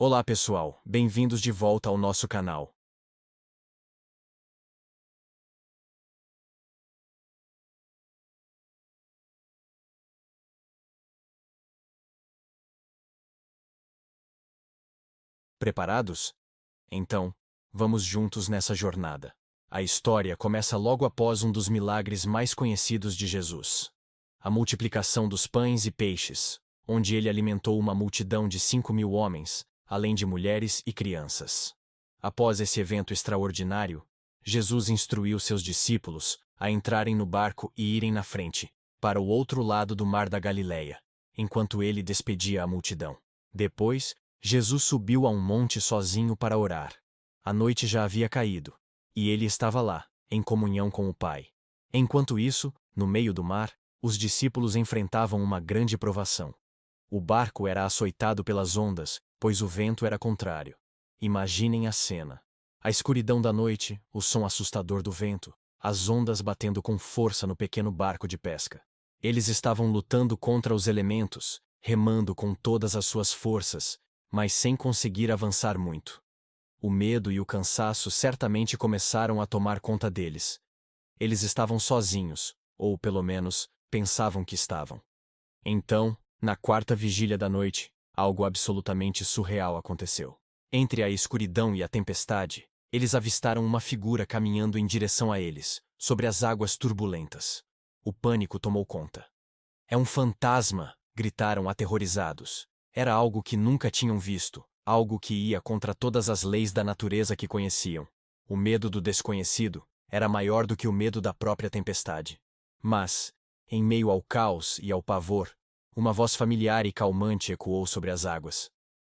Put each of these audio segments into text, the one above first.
Olá pessoal, bem-vindos de volta ao nosso canal. Preparados? Então, vamos juntos nessa jornada. A história começa logo após um dos milagres mais conhecidos de Jesus: a multiplicação dos pães e peixes, onde ele alimentou uma multidão de 5.000 homens, além de mulheres e crianças. Após esse evento extraordinário, Jesus instruiu seus discípulos a entrarem no barco e irem na frente, para o outro lado do mar da Galileia, enquanto ele despedia a multidão. Depois, Jesus subiu a um monte sozinho para orar. A noite já havia caído, e ele estava lá, em comunhão com o Pai. Enquanto isso, no meio do mar, os discípulos enfrentavam uma grande provação. O barco era açoitado pelas ondas, pois o vento era contrário. Imaginem a cena. A escuridão da noite, o som assustador do vento, as ondas batendo com força no pequeno barco de pesca. Eles estavam lutando contra os elementos, remando com todas as suas forças, mas sem conseguir avançar muito. O medo e o cansaço certamente começaram a tomar conta deles. Eles estavam sozinhos, ou pelo menos, pensavam que estavam. Então, na quarta vigília da noite, algo absolutamente surreal aconteceu. Entre a escuridão e a tempestade, eles avistaram uma figura caminhando em direção a eles, sobre as águas turbulentas. O pânico tomou conta. "É um fantasma!" gritaram aterrorizados. Era algo que nunca tinham visto, algo que ia contra todas as leis da natureza que conheciam. O medo do desconhecido era maior do que o medo da própria tempestade. Mas, em meio ao caos e ao pavor, uma voz familiar e calmante ecoou sobre as águas.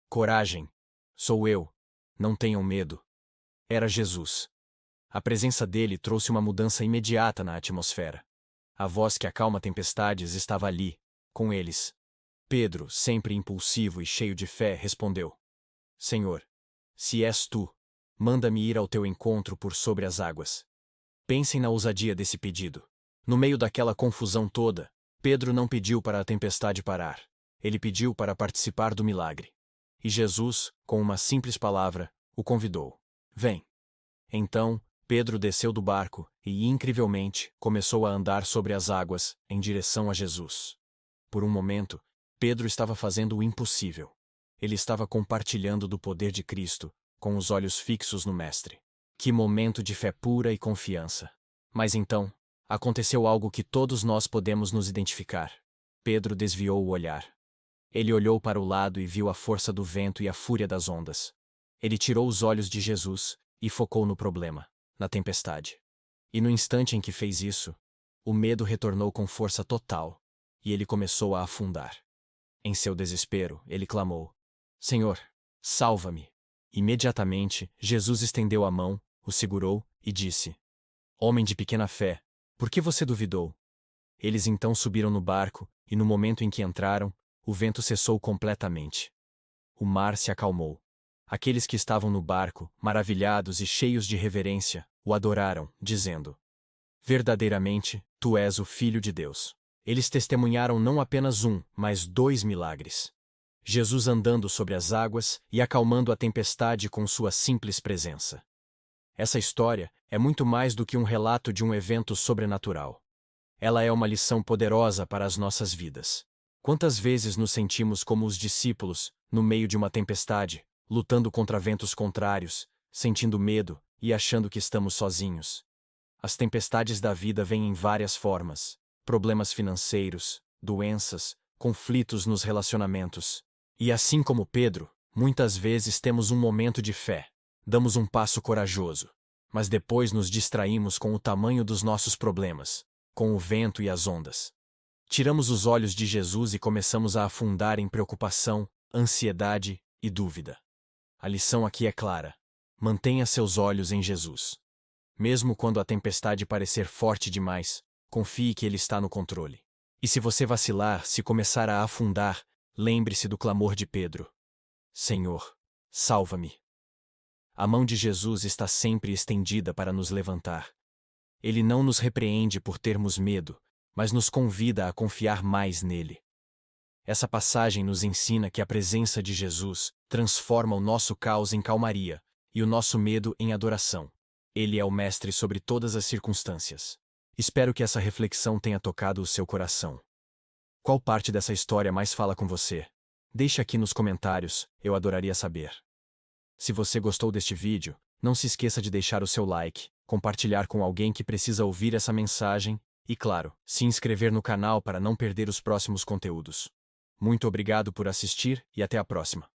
"Coragem! Sou eu! Não tenham medo!" Era Jesus. A presença dele trouxe uma mudança imediata na atmosfera. A voz que acalma tempestades estava ali, com eles. Pedro, sempre impulsivo e cheio de fé, respondeu: "Senhor, se és tu, manda-me ir ao teu encontro por sobre as águas." Pensem na ousadia desse pedido. No meio daquela confusão toda, Pedro não pediu para a tempestade parar. Ele pediu para participar do milagre. E Jesus, com uma simples palavra, o convidou: "Vem." Então, Pedro desceu do barco e, incrivelmente, começou a andar sobre as águas, em direção a Jesus. Por um momento, Pedro estava fazendo o impossível. Ele estava compartilhando do poder de Cristo, com os olhos fixos no Mestre. Que momento de fé pura e confiança! Mas então, aconteceu algo que todos nós podemos nos identificar. Pedro desviou o olhar. Ele olhou para o lado e viu a força do vento e a fúria das ondas. Ele tirou os olhos de Jesus e focou no problema, na tempestade. E no instante em que fez isso, o medo retornou com força total, e ele começou a afundar. Em seu desespero, ele clamou: "Senhor, salva-me!" Imediatamente, Jesus estendeu a mão, o segurou e disse: "Homem de pequena fé, por que você duvidou?" Eles então subiram no barco, e no momento em que entraram, o vento cessou completamente. O mar se acalmou. Aqueles que estavam no barco, maravilhados e cheios de reverência, o adoraram, dizendo: "Verdadeiramente, tu és o Filho de Deus." Eles testemunharam não apenas um, mas 2 milagres. Jesus andando sobre as águas e acalmando a tempestade com sua simples presença. Essa história é muito mais do que um relato de um evento sobrenatural. Ela é uma lição poderosa para as nossas vidas. Quantas vezes nos sentimos como os discípulos, no meio de uma tempestade, lutando contra ventos contrários, sentindo medo e achando que estamos sozinhos? As tempestades da vida vêm em várias formas: problemas financeiros, doenças, conflitos nos relacionamentos. E assim como Pedro, muitas vezes temos um momento de fé, damos um passo corajoso, mas depois nos distraímos com o tamanho dos nossos problemas, com o vento e as ondas. Tiramos os olhos de Jesus e começamos a afundar em preocupação, ansiedade e dúvida. A lição aqui é clara: mantenha seus olhos em Jesus. Mesmo quando a tempestade parecer forte demais, confie que Ele está no controle. E se você vacilar, se começar a afundar, lembre-se do clamor de Pedro: "Senhor, salva-me." A mão de Jesus está sempre estendida para nos levantar. Ele não nos repreende por termos medo, mas nos convida a confiar mais nele. Essa passagem nos ensina que a presença de Jesus transforma o nosso caos em calmaria e o nosso medo em adoração. Ele é o mestre sobre todas as circunstâncias. Espero que essa reflexão tenha tocado o seu coração. Qual parte dessa história mais fala com você? Deixe aqui nos comentários, eu adoraria saber. Se você gostou deste vídeo, não se esqueça de deixar o seu like, compartilhar com alguém que precisa ouvir essa mensagem e, claro, se inscrever no canal para não perder os próximos conteúdos. Muito obrigado por assistir e até a próxima.